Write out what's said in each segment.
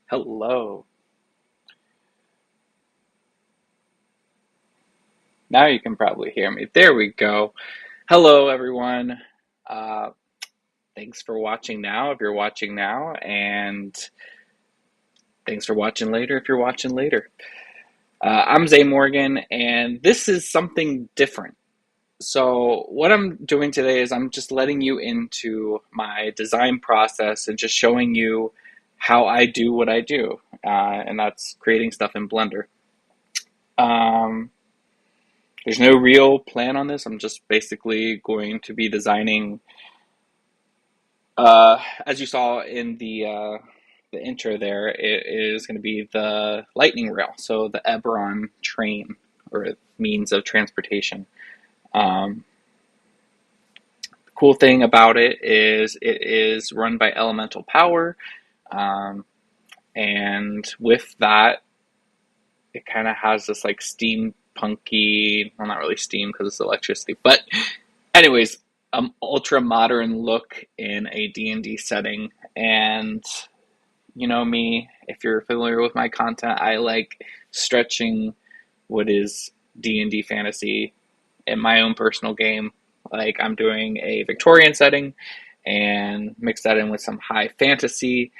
Hello. Now you can probably hear me. There we go. Hello, everyone. Uh, Thanks for watching now if you're watching now, and thanks for watching later if you're watching later. I'm Zane Morgan, and this is something different. So, what I'm doing today is I'm just letting you into my design process and just showing you how I do what I do, and that's creating stuff in Blender. Um, There's no real plan on this. I'm just basically going to be designing, as you saw in the intro there, it is going to be the lightning rail, so the Eberron train or means of transportation. Um, the cool thing about it is run by elemental power, um, and with that, it kind of has this like steampunky, well, not really steam because it's electricity, but anyways, ultra modern look in a D&D setting. And you know me, if you're familiar with my content, I like stretching what is D&D fantasy in my own personal game. Like I'm doing a Victorian setting and mix that in with some high fantasy.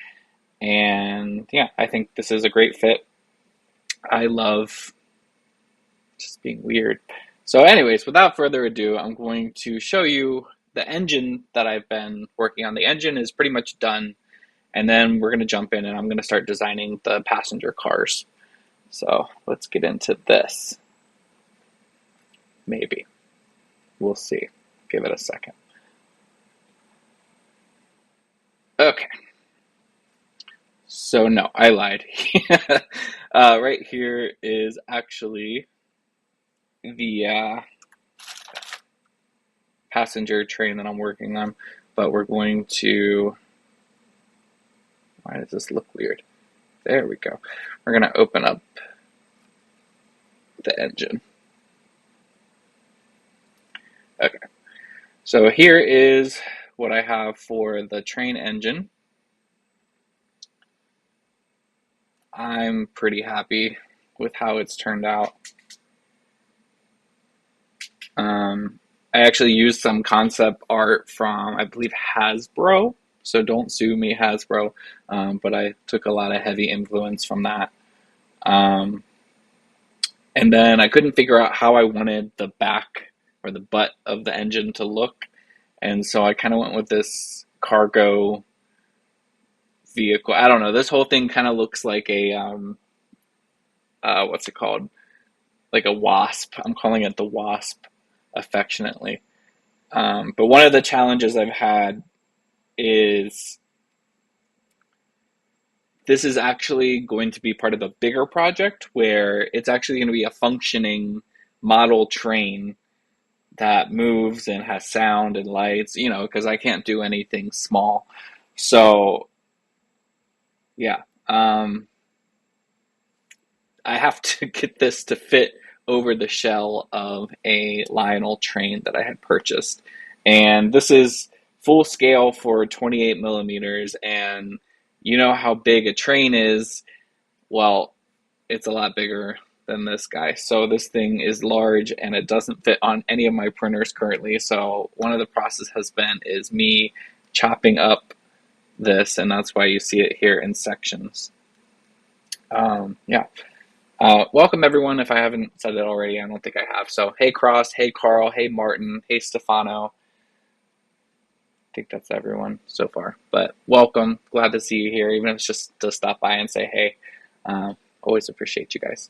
And yeah, I think this is a great fit. I love just being weird. So anyways, without further ado, I'm going to show you the engine that I've been working on. The engine is pretty much done, and then we're going to jump in and I'm going to start designing the passenger cars. So let's get into this. Maybe. We'll see. Give it a second. Okay. So no, I lied. Right here is actually the passenger train that I'm working on, but we're going to. Why does this look weird? There we go. We're going to open up the engine. Okay. So here is what I have for the train engine. I'm pretty happy with how it's turned out. I actually used some concept art from, I believe, Hasbro. So don't sue me, Hasbro. But I took a lot of heavy influence from that. Um, and then I couldn't figure out how I wanted the back or the butt of the engine to look. And so I kind of went with this cargo vehicle. I don't know. This whole thing kind of looks like a, what's it called? Like a wasp. I'm calling it the wasp affectionately. But one of the challenges I've had is this is actually going to be part of a bigger project where it's actually going to be a functioning model train that moves and has sound and lights, because I can't do anything small. So, yeah, I have to get this to fit over the shell of a Lionel train that I had purchased. And this is full scale for 28 millimeters. And you know how big a train is. Well, it's a lot bigger than this guy. So this thing is large and it doesn't fit on any of my printers currently. So one of the process has been is me chopping up this, and that's why you see it here in sections. Yeah. Welcome everyone. If I haven't said it already, I don't think I have. So hey Cross, hey Carl, hey Martin, hey Stefano. I think that's everyone so far. But welcome. Glad to see you here, even if it's just to stop by and say hey. Always appreciate you guys.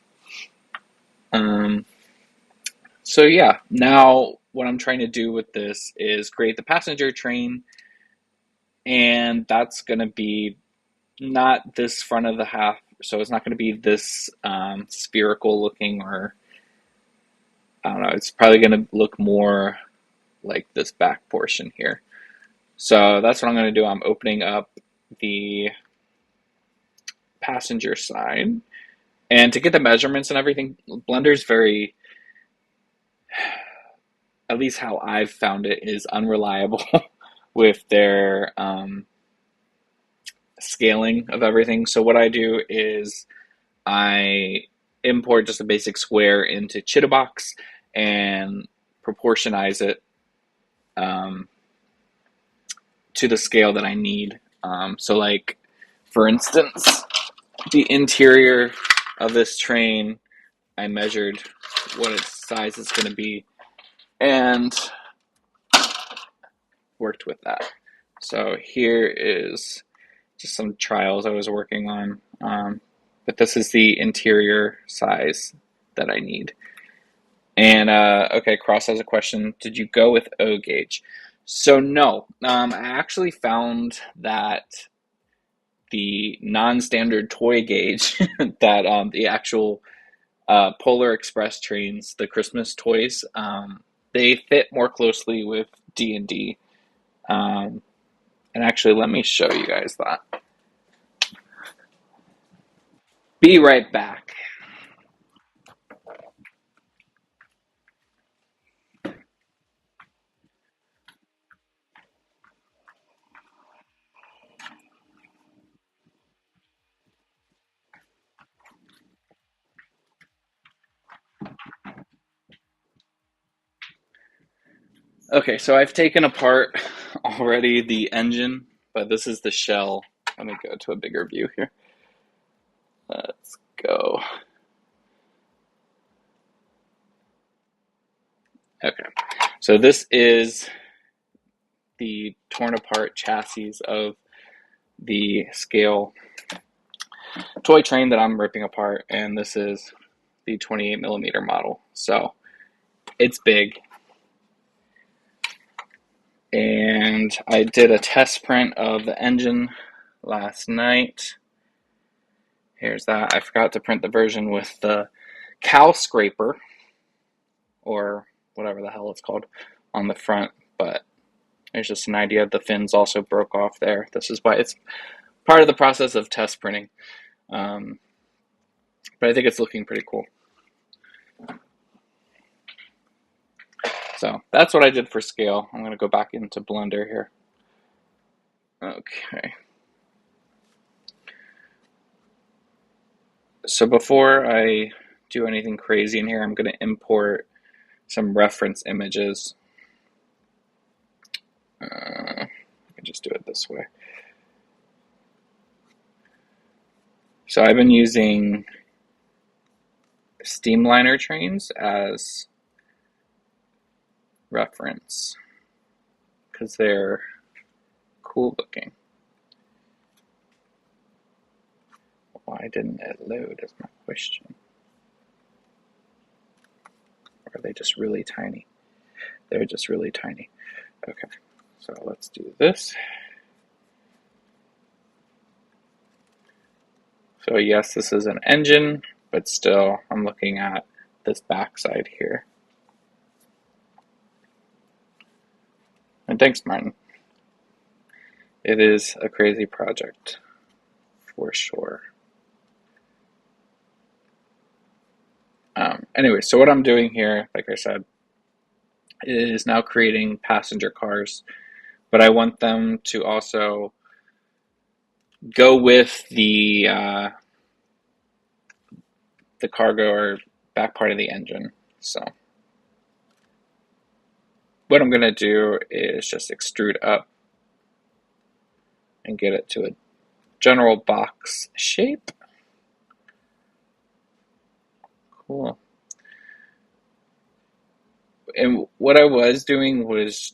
So yeah, now what I'm trying to do with this is create the passenger train, and that's going to be not this front of the half, so it's not going to be this spherical looking, or I don't know, it's probably going to look more like this back portion here. So that's what I'm going to do. I'm opening up the passenger side, and to get the measurements and everything, Blender's very, at least how I've found it, is unreliable with their scaling of everything. So what I do is I import just a basic square into Chitabox and proportionize it um, to the scale that I need. So like, for instance, the interior of this train, I measured what its size is going to be and worked with that. So here is just some trials I was working on. But this is the interior size that I need. And okay, Cross has a question. Did you go with O gauge? So no, I actually found that the non-standard toy gauge that the actual Polar Express trains, the Christmas toys, they fit more closely with D&D. And actually, let me show you guys that. Be right back. Okay, so I've taken apart already the engine, but this is the shell. Let me go to a bigger view here. Let's go. Okay, so this is the torn apart chassis of the scale toy train that I'm ripping apart, and this is the 28 millimeter model. So it's big. And I did a test print of the engine last night. Here's that. I forgot to print the version with the cow scraper, or whatever the hell it's called, on the front, but there's just an idea. The fins also broke off there. This is why it's part of the process of test printing. But I think it's looking pretty cool. So that's what I did for scale. I'm going to go back into Blender here. Okay. So before I do anything crazy in here, I'm going to import some reference images. I can just do it this way. So I've been using Steamliner trains as reference because they're cool looking. Why didn't it load is my question. Or are they just really tiny? They're just really tiny. Okay, so let's do this. So yes, this is an engine, but still I'm looking at this backside here. And thanks, Martin. It is a crazy project, for sure. Anyway, so what I'm doing here, like I said, is now creating passenger cars, but I want them to also go with the cargo or back part of the engine. So what I'm going to do is just extrude up and get it to a general box shape. Cool. And what I was doing was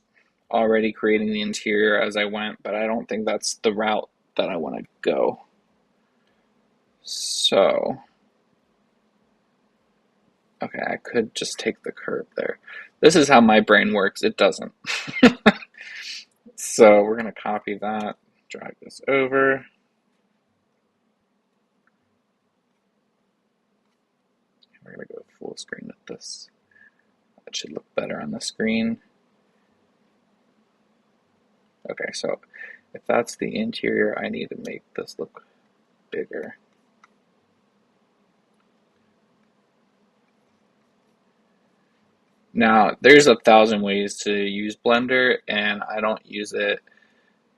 already creating the interior as I went, but I don't think that's the route that I want to go. So, okay, I could just take the curve there. This is how my brain works. It doesn't. So we're going to copy that, drag this over. We're going to go full screen with this. That should look better on the screen. Okay, so if that's the interior, I need to make this look bigger. Now, there's 1,000 ways to use Blender, and I don't use it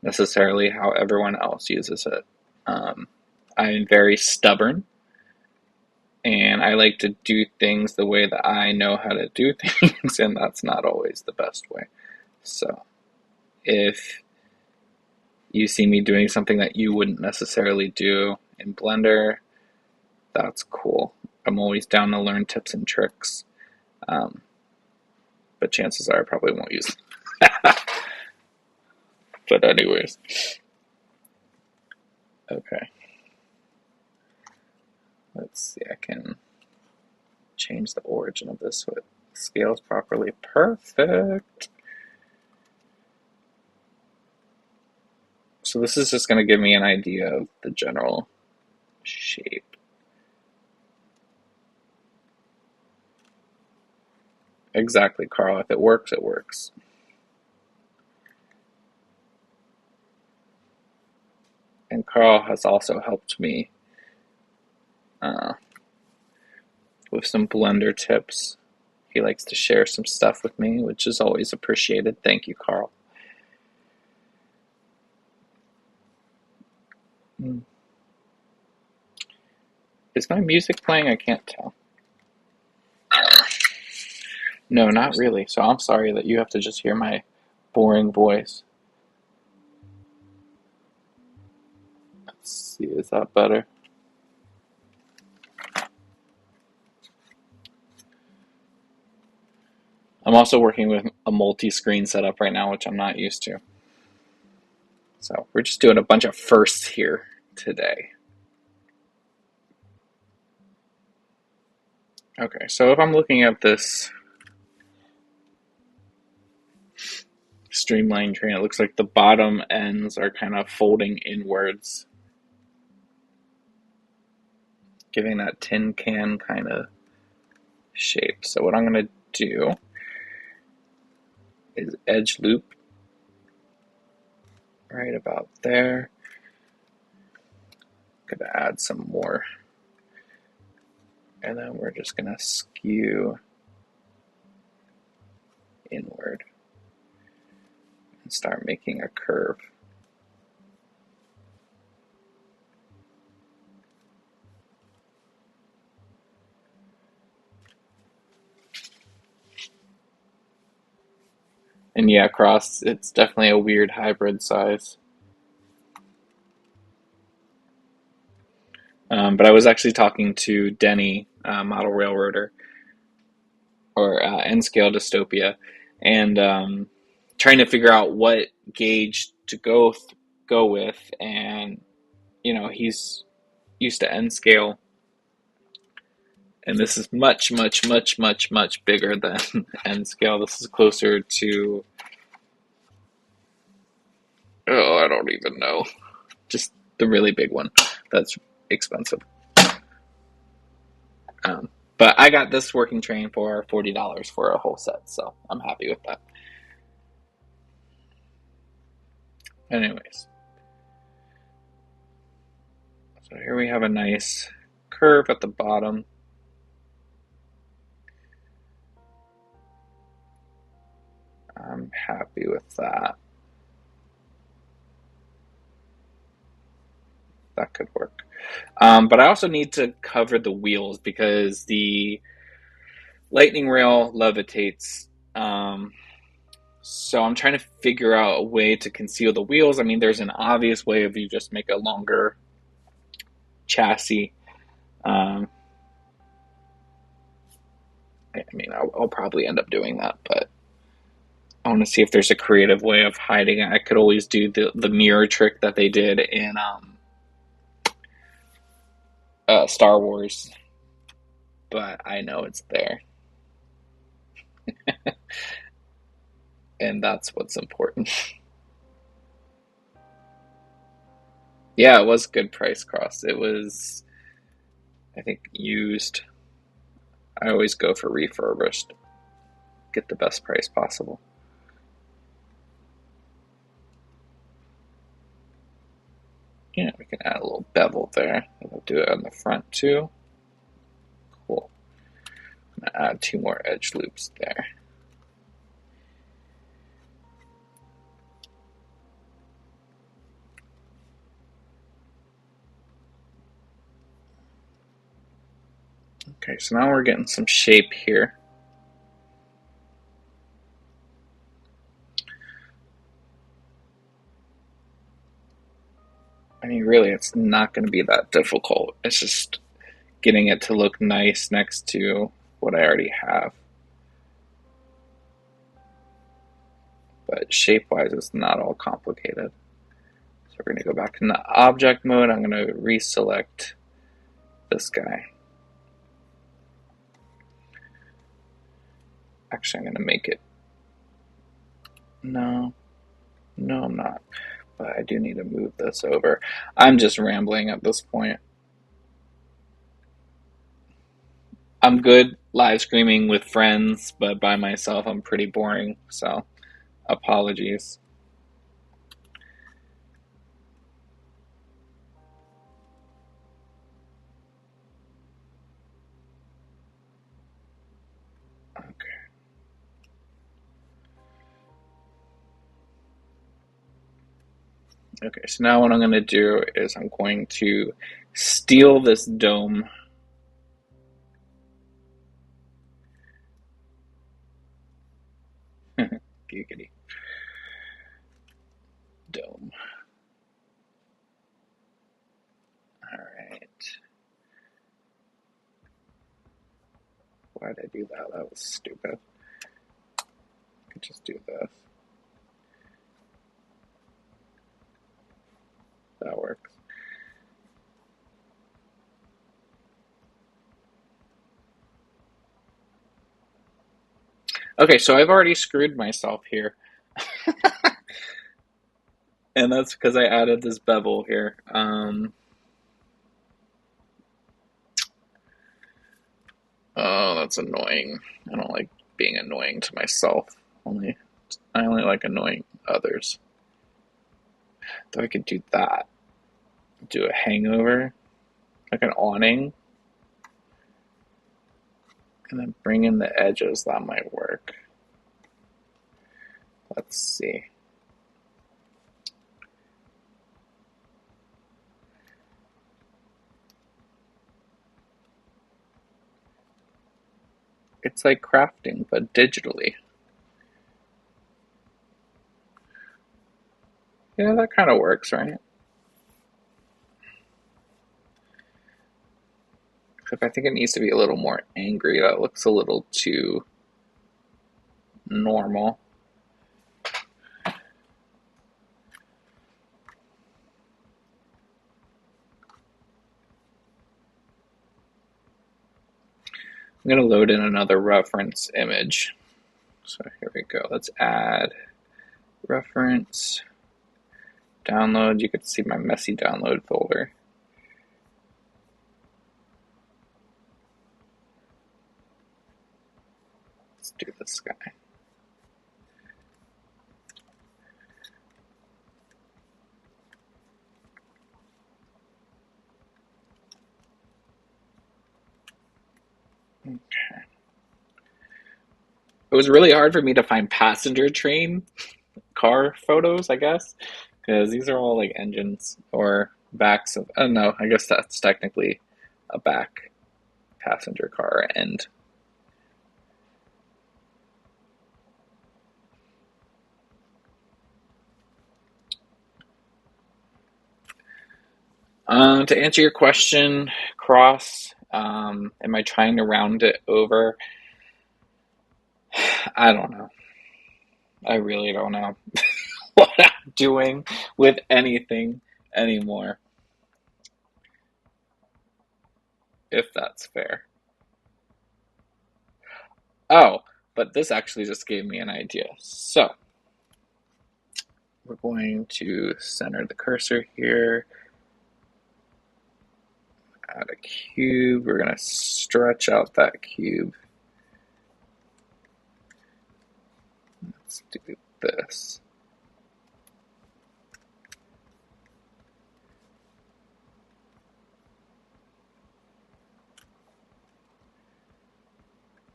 necessarily how everyone else uses it. I'm very stubborn, and I like to do things the way that I know how to do things, and that's not always the best way. So if you see me doing something that you wouldn't necessarily do in Blender, that's cool. I'm always down to learn tips and tricks, but chances are I probably won't use them. But anyways, okay. Let's see, I can change the origin of this so it scales properly. Perfect. So this is just going to give me an idea of the general shape. Exactly, Carl. If it works, it works. And Carl has also helped me with some Blender tips. He likes to share some stuff with me, which is always appreciated. Thank you, Carl. Is my music playing? I can't tell. No, not really. So I'm sorry that you have to just hear my boring voice. Let's see, is that better? I'm also working with a multi-screen setup right now, which I'm not used to. So we're just doing a bunch of firsts here today. Okay, so if I'm looking at this streamline train, it looks like the bottom ends are kind of folding inwards, giving that tin can kind of shape. So what I'm going to do is edge loop right about there. Going to add some more. And then we're just going to skew inward and start making a curve. And yeah, cross, it's definitely a weird hybrid size. But I was actually talking to Denny, Model Railroader, or N-Scale Dystopia, and trying to figure out what gauge to go with. And he's used to N-Scale, and this is much, much, much, much, much bigger than N-Scale. This is closer to, oh, I don't even know, just the really big one. That's expensive. But I got this working train for $40 for a whole set, so I'm happy with that. Anyways, so here we have a nice curve at the bottom. I'm happy with that. That could work. But I also need to cover the wheels because the lightning rail levitates. So I'm trying to figure out a way to conceal the wheels. I mean, there's an obvious way if you just make a longer chassis. I mean, I'll probably end up doing that, but I want to see if there's a creative way of hiding it. I could always do the mirror trick that they did in Star Wars, but I know it's there. And that's what's important. Yeah, it was good price cross. It was, I think, used. I always go for refurbished. Get the best price possible. Yeah, we can add a little bevel there. We'll do it on the front too. Cool. I'm gonna add 2 more edge loops there. Okay, so now we're getting some shape here. I mean, really, it's not going to be that difficult. It's just getting it to look nice next to what I already have. But shape-wise, it's not all complicated. So we're going to go back into object mode. I'm going to reselect this guy. Actually, I'm going to make it... No, I'm not. But I do need to move this over. I'm just rambling at this point. I'm good live streaming with friends, but by myself I'm pretty boring, so apologies. Okay, so now what I'm going to do is I'm going to steal this dome. Giggity. Dome. Alright. Why did I do that? That was stupid. I could just do this. That works. Okay, so I've already screwed myself here. And that's because I added this bevel here. Oh, that's annoying. I don't like being annoying to myself. I only like annoying others. Though I could do that. Do a hangover, like an awning, and then bring in the edges. That might work. Let's see. It's like crafting, but digitally. Yeah, that kind of works, right? Except I think it needs to be a little more angry. That looks a little too normal. I'm going to load in another reference image. So here we go. Let's add reference, download. You can see my messy download folder. Let's do this guy. Okay. It was really hard for me to find passenger train car photos, I guess, because these are all like engines or backs of. Oh no, I guess that's technically a back passenger car end. To answer your question, Cross, am I trying to round it over? I don't know. I really don't know what I'm doing with anything anymore, if that's fair. Oh, but this actually just gave me an idea. So, we're going to center the cursor here, add a cube. We're going to stretch out that cube. Let's do this.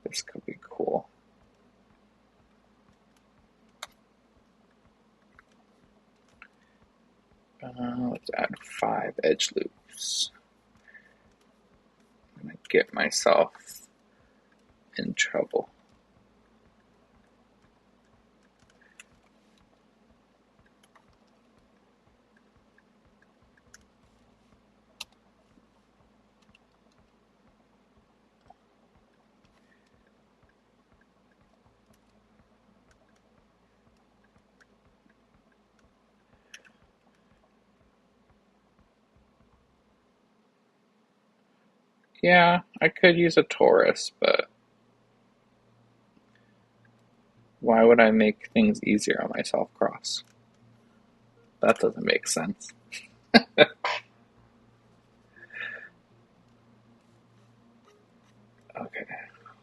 This could be cool. Let's add 5 edge loops. I'm going to get myself in trouble. Yeah, I could use a torus, but why would I make things easier on myself, Cross? That doesn't make sense. Okay,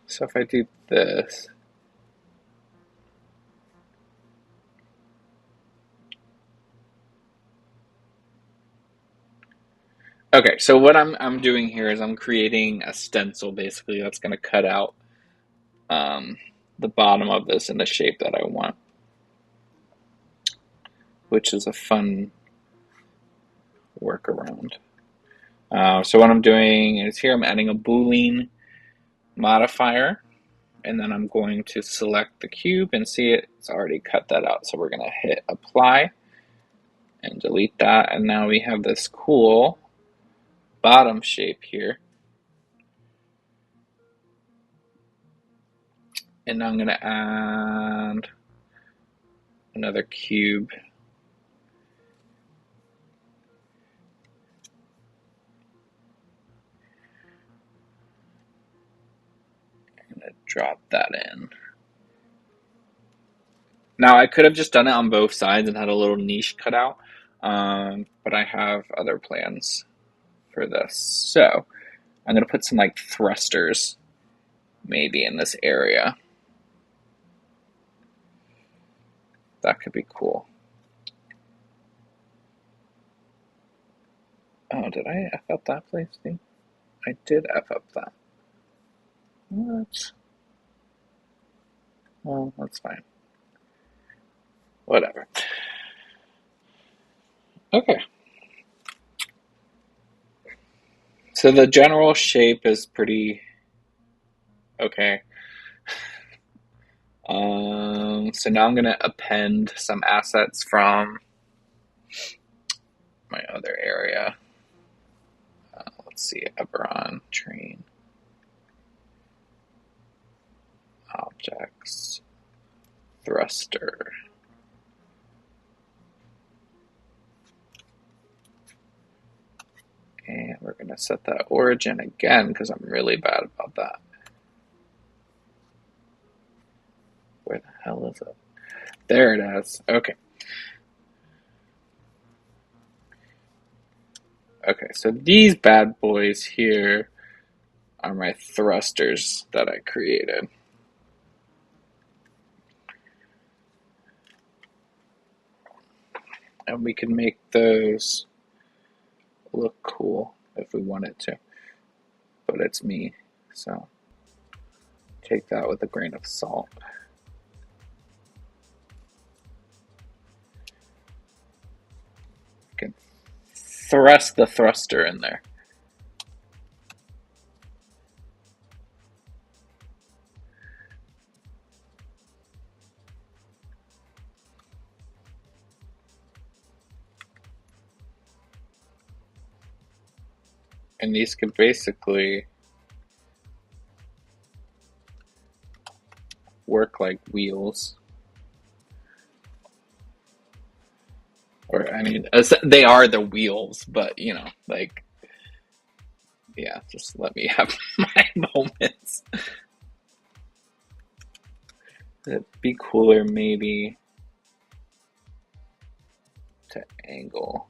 so if I do this, okay, so what I'm doing here is I'm creating a stencil basically that's going to cut out the bottom of this in the shape that I want, which is a fun workaround. So what I'm doing is here I'm adding a Boolean modifier, and then I'm going to select the cube and see it's already cut that out. So we're going to hit apply and delete that, and now we have this cool bottom shape here. And now I'm going to add another cube. I'm going to drop that in. Now I could have just done it on both sides and had a little niche cut out, but I have other plans for this. So I'm going to put some like thrusters maybe in this area. That could be cool. Oh, did I F up that place, Steve? I did F up that. What? Well, that's fine. Whatever. Okay. So the general shape is pretty okay. So now I'm going to append some assets from my other area. Let's see, Eberron, train, objects, thruster. And we're going to set that origin again because I'm really bad about that. Where the hell is it? There it is. Okay. Okay, so these bad boys here are my thrusters that I created. And we can make those look cool if we wanted to. But it's me, so take that with a grain of salt. You can thrust the thruster in there. And these could basically work like wheels. Or, I mean, they are the wheels, but, you know, like, yeah, just let me have my moments. It'd be cooler maybe to angle.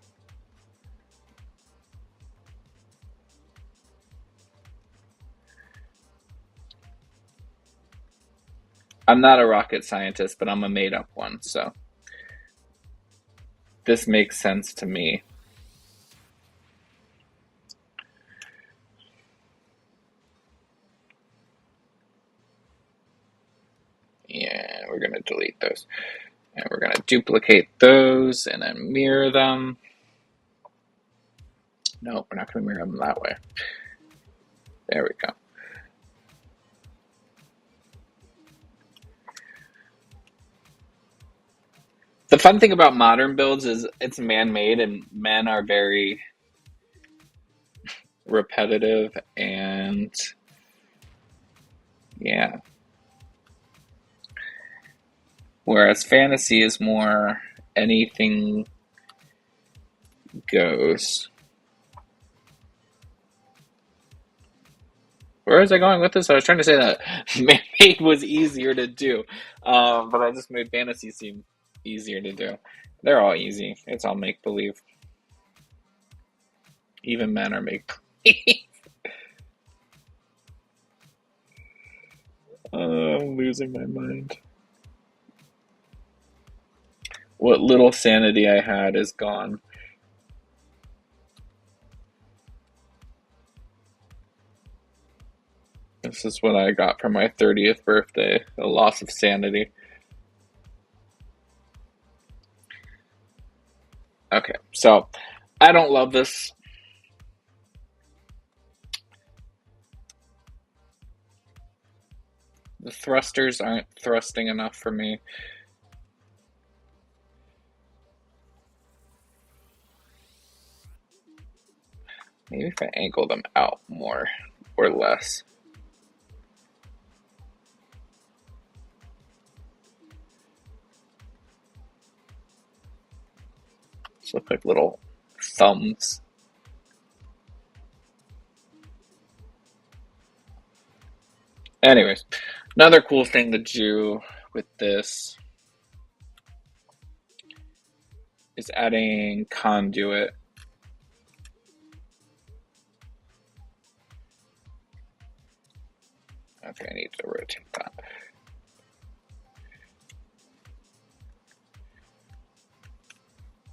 I'm not a rocket scientist, but I'm a made-up one, so this makes sense to me. Yeah, we're going to delete those. And we're going to duplicate those and then mirror them. No, we're not going to mirror them that way. There we go. The fun thing about modern builds is it's man-made, and men are very repetitive, and yeah. Whereas fantasy is more anything goes. Where was I going with this? I was trying to say that man-made was easier to do, but I just made fantasy seem easier to do. They're all easy. It's all make-believe. Even men are make-believe. I'm losing my mind. What little sanity I had is gone. This is what I got for my 30th birthday, a loss of sanity. Okay, so I don't love this. The thrusters aren't thrusting enough for me. Maybe if I angle them out more or less. These look like little thumbs. Anyways, another cool thing to do with this is adding conduit. Okay, I need to rotate that.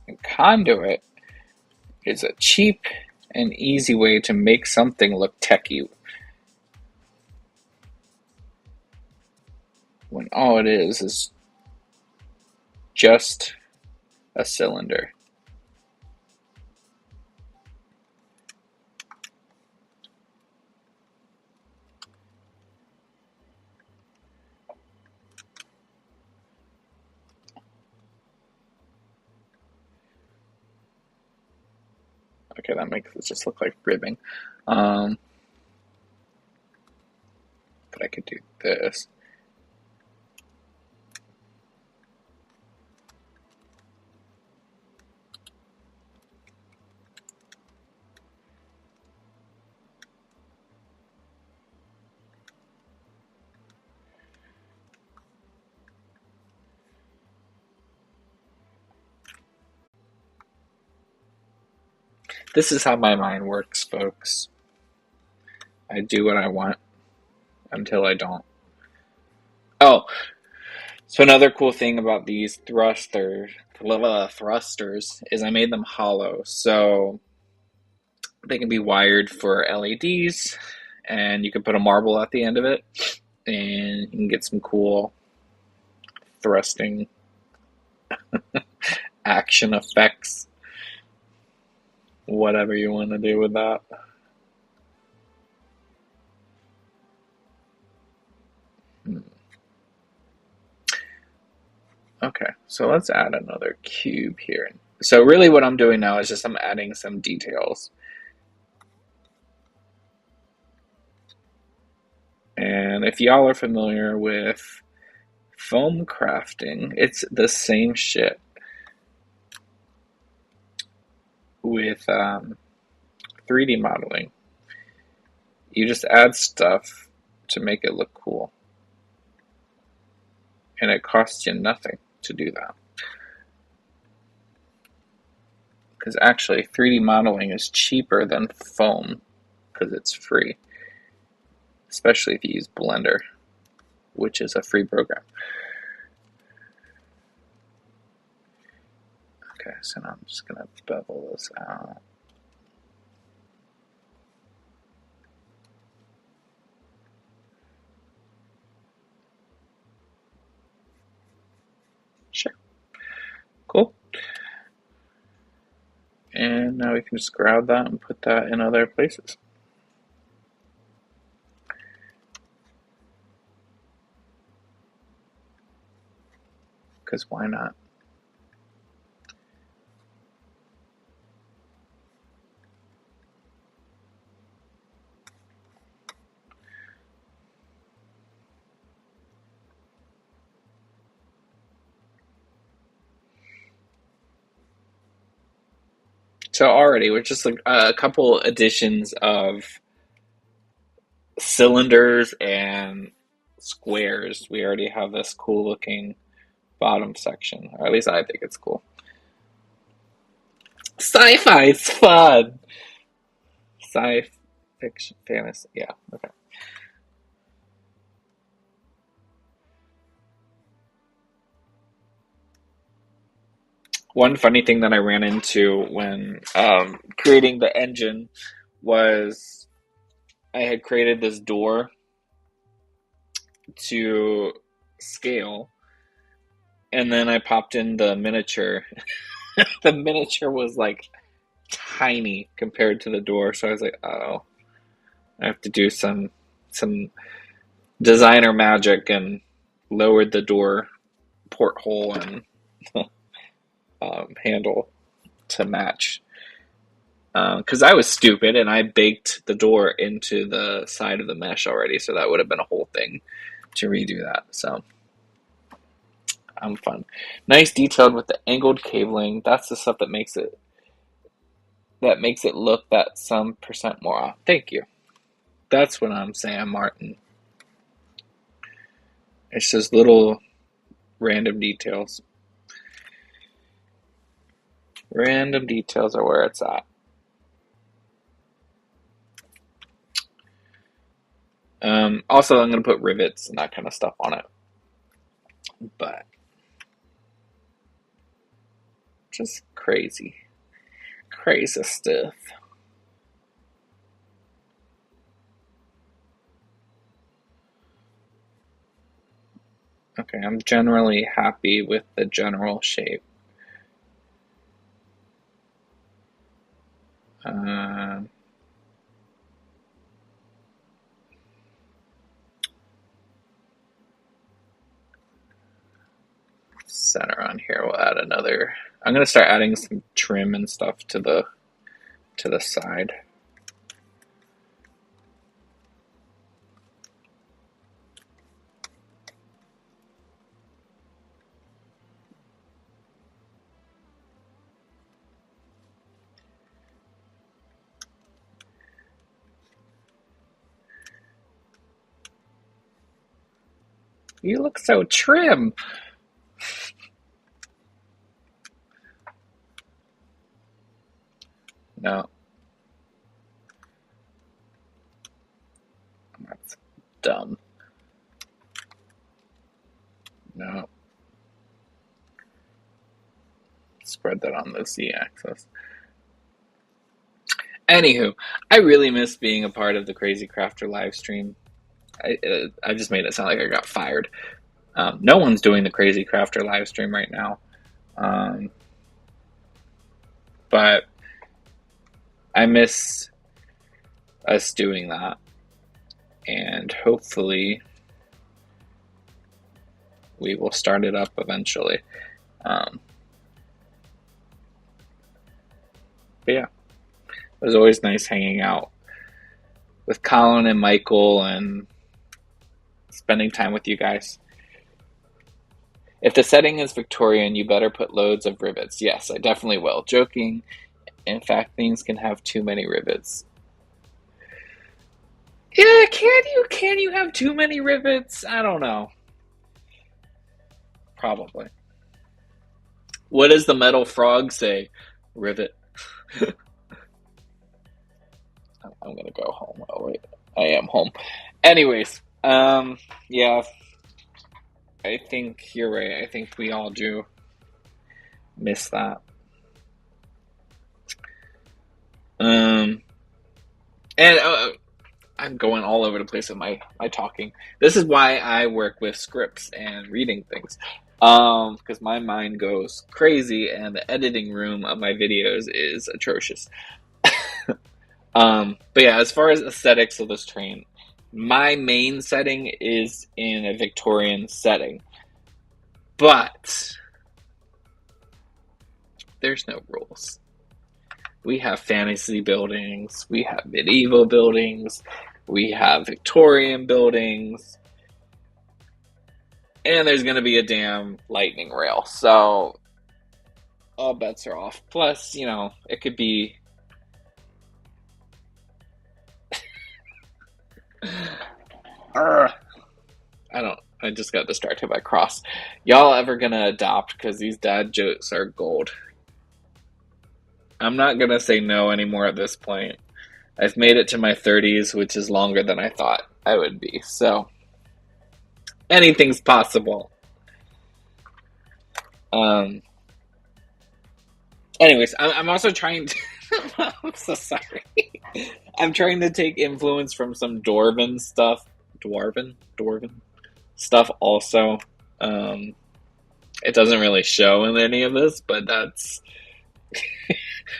And conduit is a cheap and easy way to make something look techy, when all it is just a cylinder. Okay, that makes it just look like ribbing. But I could do this. This is how my mind works, folks. I do what I want until I don't. Oh, so another cool thing about these thrusters is I made them hollow, so they can be wired for LEDs, and you can put a marble at the end of it, and you can get some cool thrusting action effects. Whatever you want to do with that. Okay, so let's add another cube here. So really what I'm doing now is just I'm adding some details. And if y'all are familiar with foam crafting, it's the same shit with 3D modeling. You just add stuff to make it look cool. And it costs you nothing to do that. Because actually 3D modeling is cheaper than foam because it's free. Especially if you use Blender, which is a free program. Okay, so now I'm just going to bevel this out. Sure. Cool. And now we can just grab that and put that in other places. because why not? So already, with just like a couple additions of cylinders and squares, we already have this cool looking bottom section. Or at least I think it's cool. Sci-fi's fun. Sci fiction, fantasy. Yeah, okay. One funny thing that I ran into when creating the engine was I had created this door to scale, and then I popped in the miniature. The miniature was like tiny compared to the door, so I was like, oh, I have to do some designer magic and lowered the door porthole and handle to match. Because I was stupid and I baked the door into the side of the mesh already, so that would have been a whole thing to redo that. So I'm fun. Nice detailed with the angled cabling. That's the stuff that makes it look that some percent more off. Thank you. That's what I'm saying, Martin. It's just little random details. Random details are where it's at. Also, I'm going to put rivets and that kind of stuff on it. But just crazy. Crazy stuff. Okay, I'm generally happy with the general shape. Center on here. We'll add another. I'm gonna start adding some trim and stuff to the side. You look so trim. No. That's dumb. No. Spread that on the Z-axis. Anywho, I really miss being a part of the Crazy Crafter live stream. I just made it sound like I got fired. No one's doing the Crazy Crafter live stream right now. But I miss us doing that. And hopefully we will start it up eventually. But yeah, it was always nice hanging out with Colin and Michael and spending time with you guys. If the setting is Victorian, you better put loads of rivets. Yes, I definitely will. Joking. In fact, things can have too many rivets. Yeah, can you have too many rivets? I don't know. Probably. What does the metal frog say? Rivet. I'm gonna go home. Oh wait, I am home. Anyways, yeah, I think you're right. I think we all do miss that. And I'm going all over the place with my talking. This is why I work with scripts and reading things. Because my mind goes crazy and the editing room of my videos is atrocious. But yeah, as far as aesthetics of this train, my main setting is in a Victorian setting. But there's no rules. We have fantasy buildings, we have medieval buildings, we have Victorian buildings, and there's going to be a damn lightning rail. So all bets are off. Plus, it could be I just got distracted by Cross. Y'all ever gonna adopt? Because these dad jokes are gold. I'm not gonna say no anymore at this point. I've made it to my 30s, which is longer than I thought I would be. So anything's possible. Anyways, I'm also trying to. I'm so sorry. I'm trying to take influence from some Dwarven stuff. Dwarven stuff also. It doesn't really show in any of this, but that's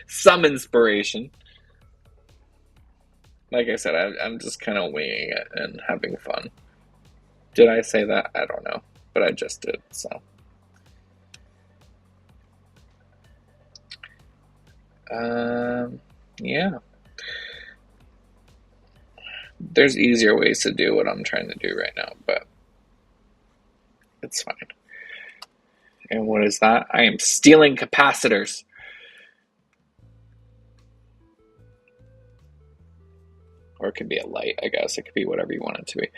some inspiration. Like I said, I'm just kind of winging it and having fun. Did I say that? I don't know, but I just did, so. Yeah. There's easier ways to do what I'm trying to do right now, but it's fine. And what is that? I am stealing capacitors. Or it could be a light, I guess. It could be whatever you want it to be.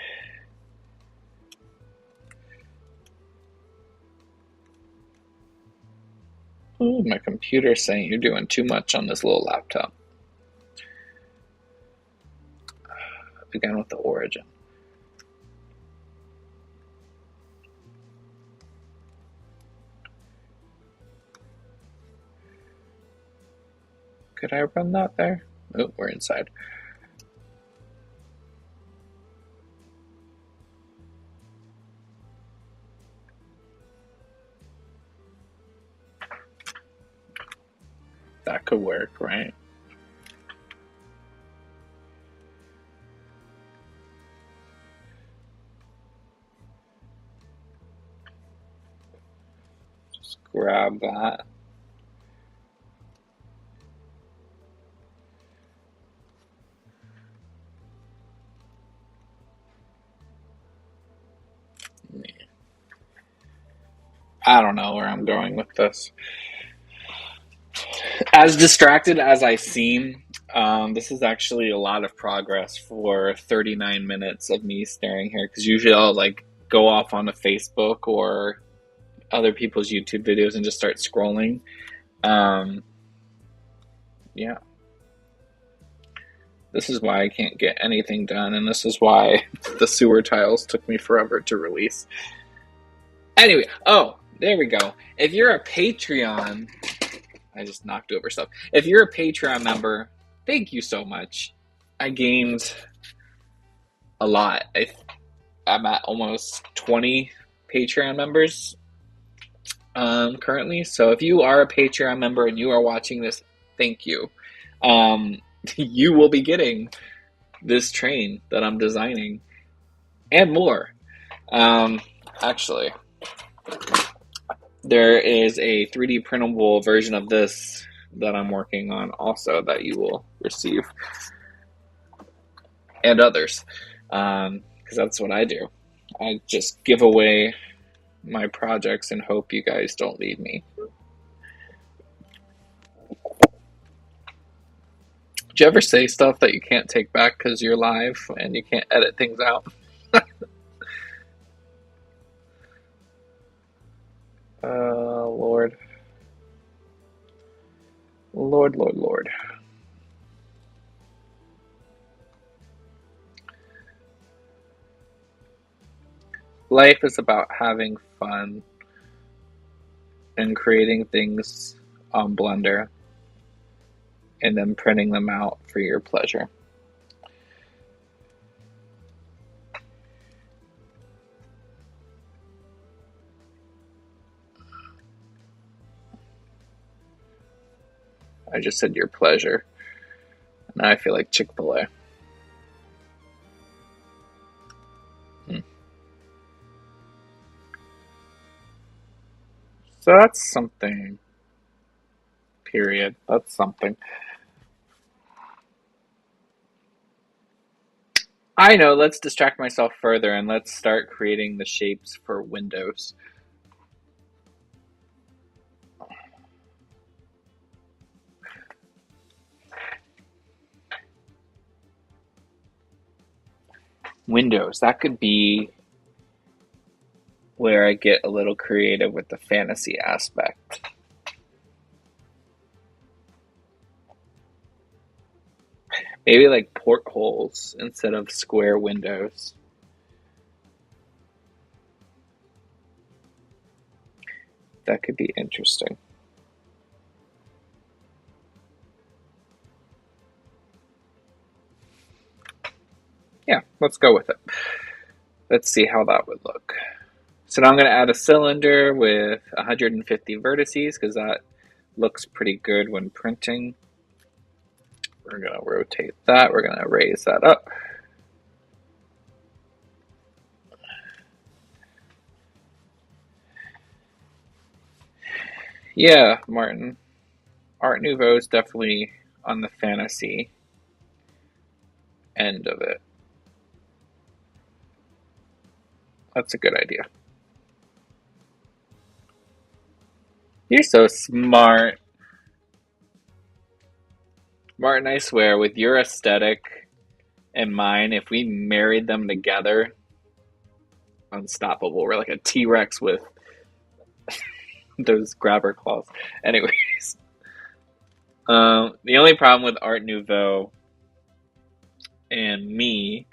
Ooh, my computer's saying you're doing too much on this little laptop. Again with the origin. Could I run that there? Oh, we're inside. That could work, right? Just grab that. I don't know where I'm going with this. As distracted as I seem, this is actually a lot of progress for 39 minutes of me staring here, because usually I'll go off onto Facebook or other people's YouTube videos and just start scrolling. Yeah. This is why I can't get anything done, and this is why the sewer tiles took me forever to release. Anyway, there we go. If you're a Patreon... I just knocked over stuff. If you're a Patreon member, thank you so much. I gained a lot. I'm at almost 20 Patreon members currently. So if you are a Patreon member and you are watching this, thank you. You will be getting this train that I'm designing and more. Actually, there is a 3D printable version of this that I'm working on also that you will receive. And others. Because that's what I do. I just give away my projects and hope you guys don't leave me. Do you ever say stuff that you can't take back because you're live and you can't edit things out? Lord. Lord. Life is about having fun and creating things on Blender and then printing them out for your pleasure. I just said your pleasure. Now I feel like Chick-fil-A. So that's something, period. That's something. I know, let's distract myself further and let's start creating the shapes for windows. Windows, that could be where I get a little creative with the fantasy aspect. Maybe like portholes instead of square windows. That could be interesting. Yeah, let's go with it. Let's see how that would look. So now I'm going to add a cylinder with 150 vertices because that looks pretty good when printing. We're going to rotate that. We're going to raise that up. Yeah, Martin. Art Nouveau is definitely on the fantasy end of it. That's a good idea. You're so smart. Martin, I swear, with your aesthetic and mine, if we married them together, unstoppable. We're like a T-Rex with those grabber claws. Anyways, the only problem with Art Nouveau and me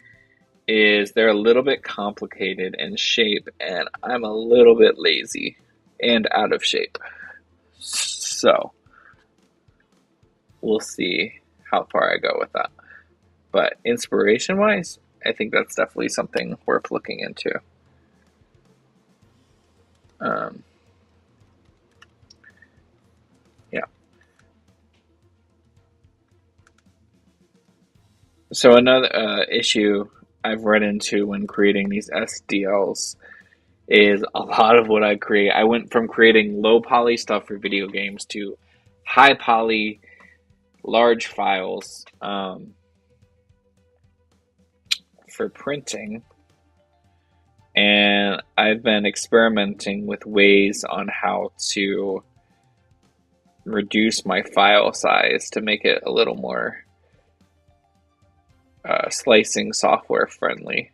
is they're a little bit complicated in shape, and I'm a little bit lazy and out of shape. So, we'll see how far I go with that. But inspiration-wise, I think that's definitely something worth looking into. Yeah. So another issue I've run into when creating these SDLs is a lot of what I create. I went from creating low poly stuff for video games to high poly, large files for printing. And I've been experimenting with ways on how to reduce my file size to make it a little more slicing software friendly.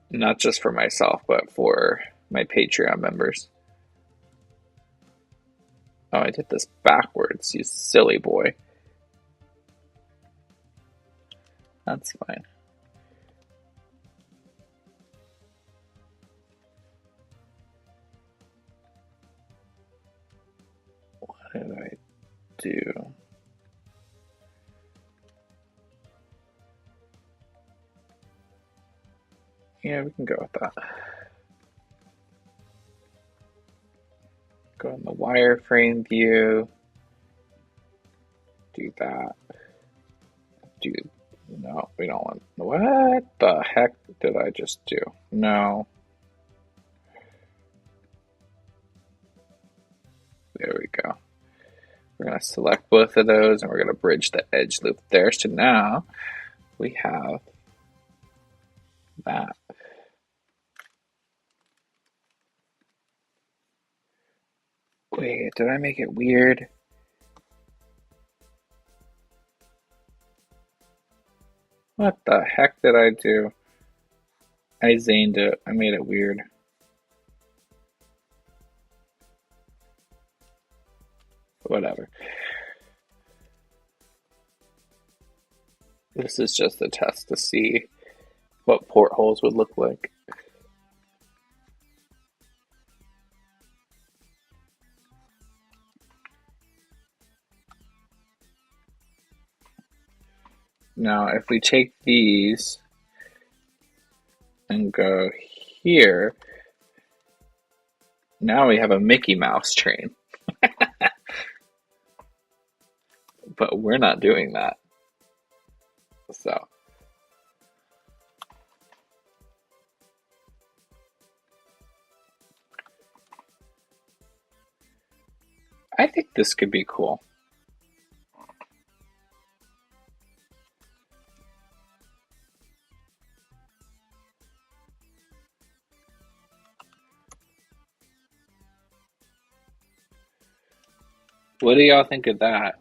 Not just for myself, but for my Patreon members. Oh, I did this backwards, you silly boy. That's fine. What did I do? Yeah, we can go with that. Go in the wireframe view. Do that. No, we don't want. What the heck did I just do? No. There we go. We're going to select both of those and we're going to bridge the edge loop there. So now we have that. Wait, did I make it weird? What the heck did I do? I zaned it. I made it weird. Whatever. This is just a test to see what portholes would look like. Now, if we take these and go here, now we have a Mickey Mouse train. But we're not doing that. So I think this could be cool. What do y'all think of that?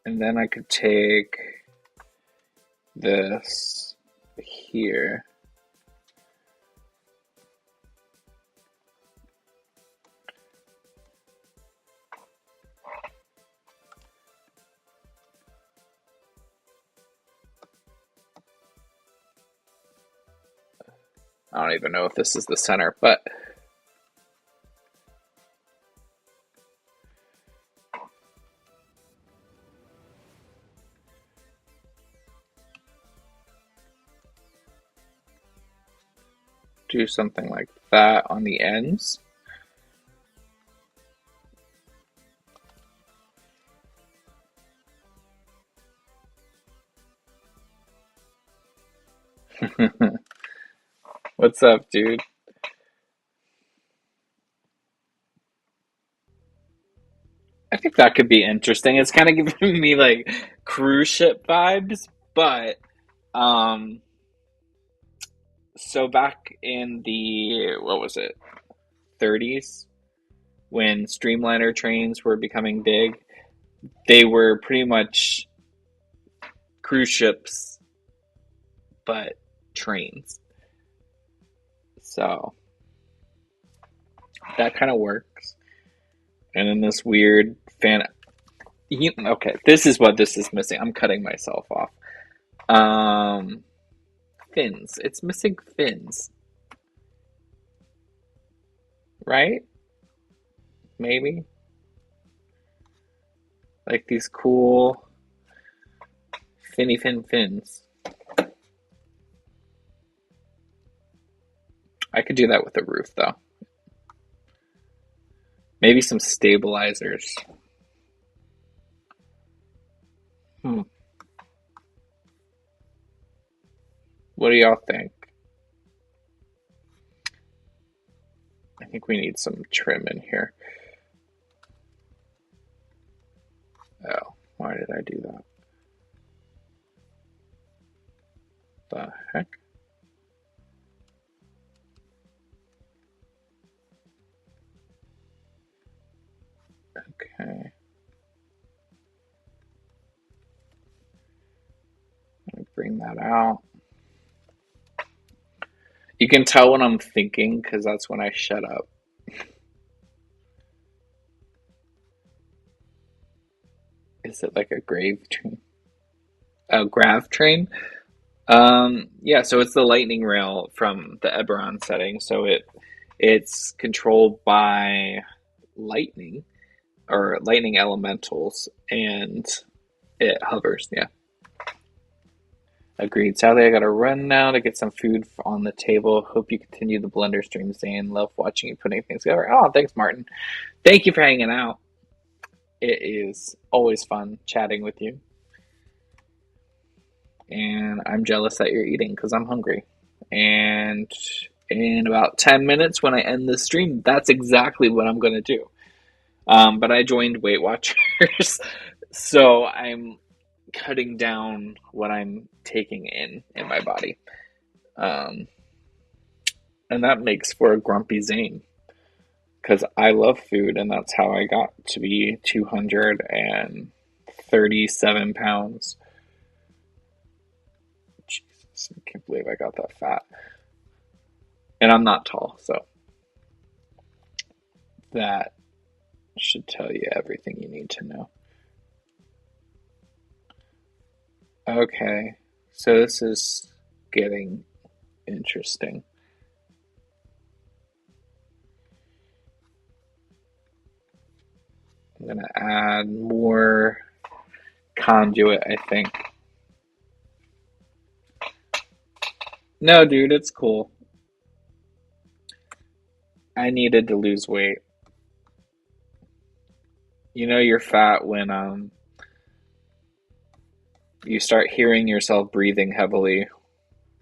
And then I could take this here. I don't even know if this is the center, but do something like that on the ends. What's up, dude? I think that could be interesting. It's kind of giving me like cruise ship vibes, but um so back in the what was it, 30s, when streamliner trains were becoming big, they were pretty much cruise ships but trains. So that kind of works. And then this weird fan. Okay, this is what this is missing. I'm cutting myself off. Um, fins. It's missing fins, right? Maybe like these cool finny fins. I could do that with the roof though. Maybe some stabilizers. Hmm. What do y'all think? I think we need some trim in here. Oh, why did I do that? The heck? Okay. Let me bring that out. You can tell when I'm thinking because that's when I shut up. Is it like a grave train? A grav train? Yeah, so it's the lightning rail from the Eberron setting. So it's controlled by lightning or lightning elementals, and it hovers. Yeah, agreed. Sadly, I gotta run now to get some food on the table. Hope you continue the blender stream, Zane. Love watching you putting things together. Oh, thanks, Martin. Thank you for hanging out. It is always fun chatting with you. And I'm jealous that you're eating because I'm hungry. And in about 10 minutes when I end the stream, that's exactly what I'm going to do. But I joined Weight Watchers, so I'm cutting down what I'm taking in my body. And that makes for a grumpy Zane because I love food, and that's how I got to be 237 pounds. Jesus, I can't believe I got that fat. And I'm not tall, so that should tell you everything you need to know. Okay, so this is getting interesting. I'm gonna add more conduit, I think. No, dude, it's cool. I needed to lose weight. You know you're fat when you start hearing yourself breathing heavily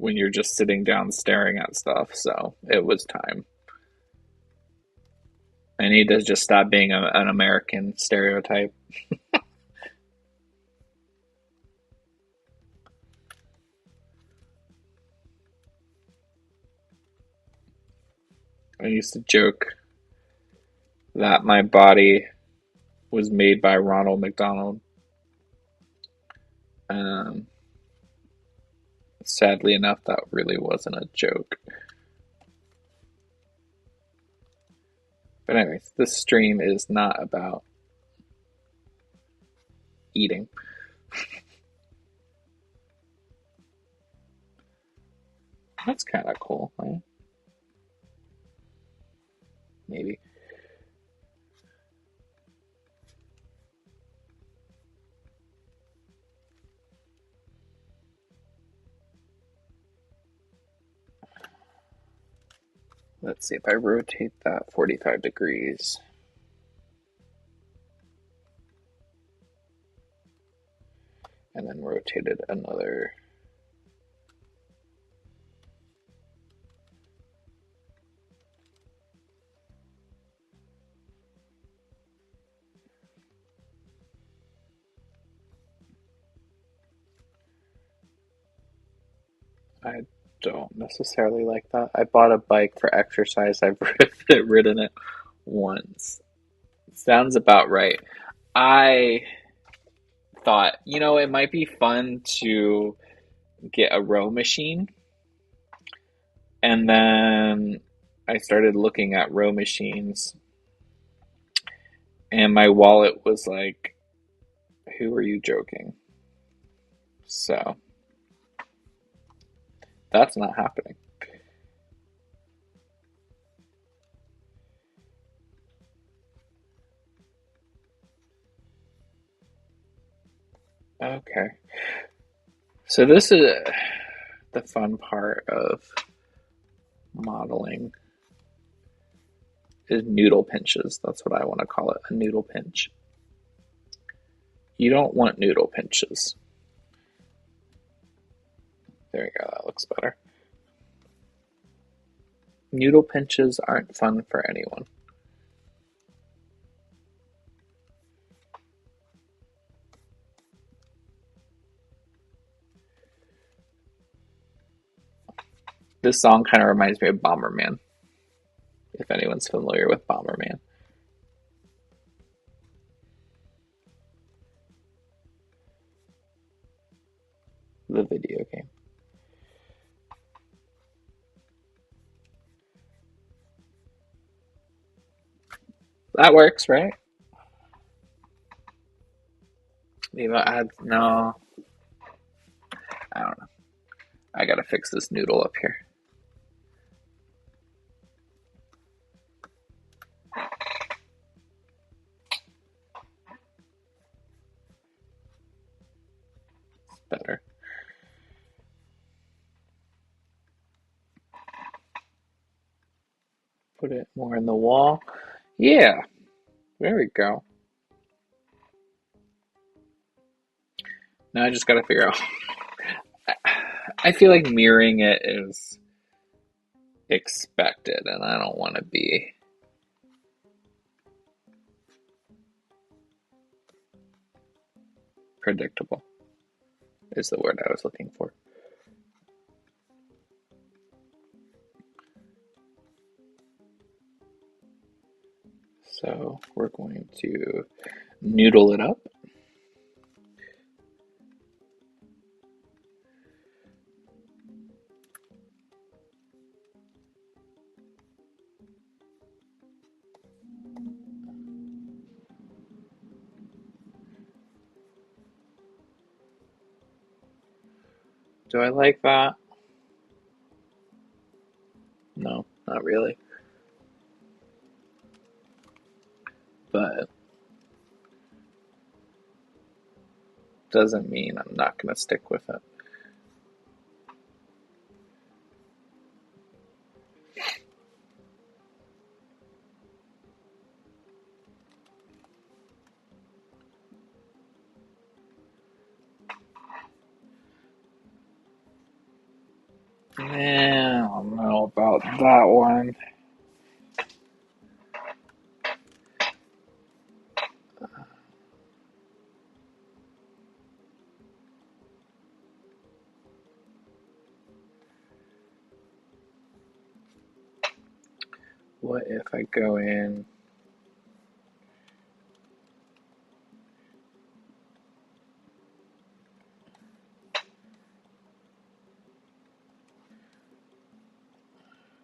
when you're just sitting down staring at stuff. So it was time. I need to just stop being an American stereotype. I used to joke that my body was made by Ronald McDonald. Um, Sadly enough, that really wasn't a joke. But anyways, this stream is not about eating. That's kind of cool, right? Maybe. Let's see if I rotate that 45 degrees. And then rotate it another. I don't necessarily like that. I bought a bike for exercise. I've ridden it once. Sounds about right. I thought, it might be fun to get a row machine. And then I started looking at row machines. And my wallet was like, who are you joking? So that's not happening. Okay. So this is the fun part of modeling is noodle pinches. That's what I want to call it, a noodle pinch. You don't want noodle pinches. There you go, that looks better. Noodle pinches aren't fun for anyone. This song kind of reminds me of Bomberman, if anyone's familiar with Bomberman. The video game. That works, right? Maybe I had, no, I don't know. I gotta fix this noodle up here. It's better. Put it more in the wall. Yeah, there we go. Now I just gotta figure out. I feel like mirroring it is expected, and I don't want to be predictable, is the word I was looking for. So we're going to noodle it up. Do I like that? No, not really. But doesn't mean I'm not going to stick with it. about that one. What if I go in?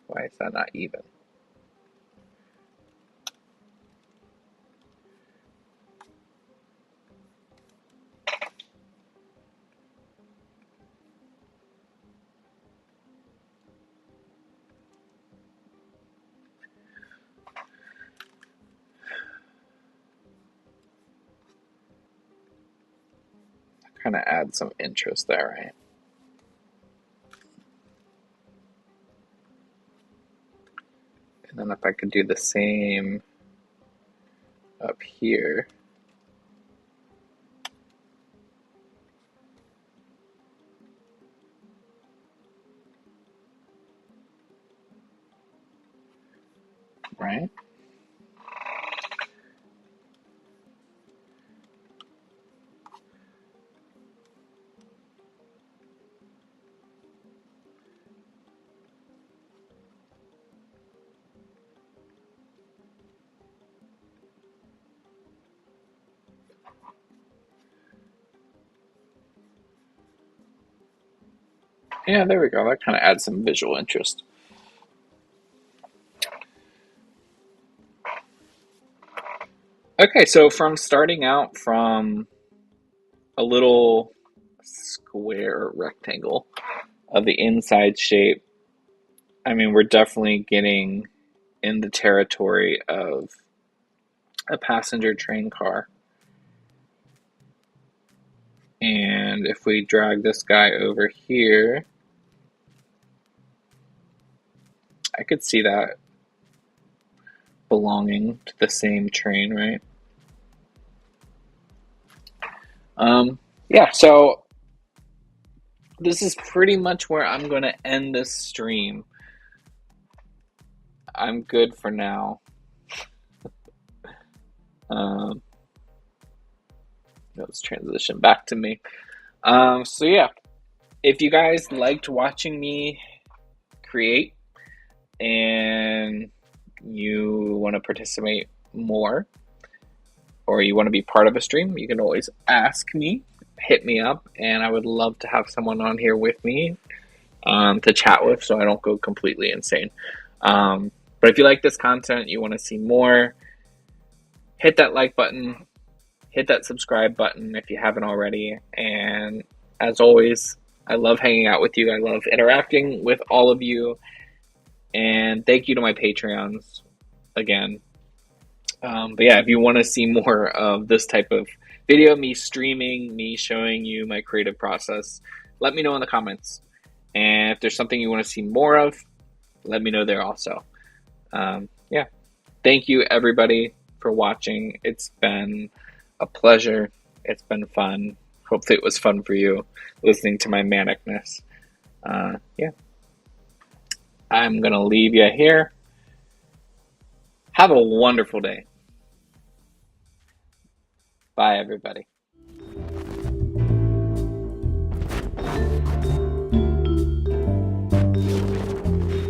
Why is that not even? Kind of add some interest there, right? And then if I could do the same up here. Right? Yeah, there we go. That kind of adds some visual interest. Okay, so from starting out from a little square rectangle of the inside shape, I mean, we're definitely getting in the territory of a passenger train car. And if we drag this guy over here, I could see that belonging to the same train, right? Yeah, so this is pretty much where I'm going to end this stream. I'm good for now. Let's transition back to me. So yeah, if you guys liked watching me create and you want to participate more or you want to be part of a stream, you can always ask me, hit me up, and I would love to have someone on here with me to chat with so I don't go completely insane. But if you like this content, you want to see more, hit that like button, hit that subscribe button if you haven't already. And as always, I love hanging out with you. I love interacting with all of you. And thank you to my Patreons again. But yeah, if you want to see more of this type of video, me streaming, me showing you my creative process, let me know in the comments. And if there's something you want to see more of, let me know there also. Yeah. Thank you, everybody, for watching. It's been a pleasure. It's been fun. Hopefully it was fun for you listening to my manicness. Yeah. I'm going to leave you here. Have a wonderful day. Bye, everybody.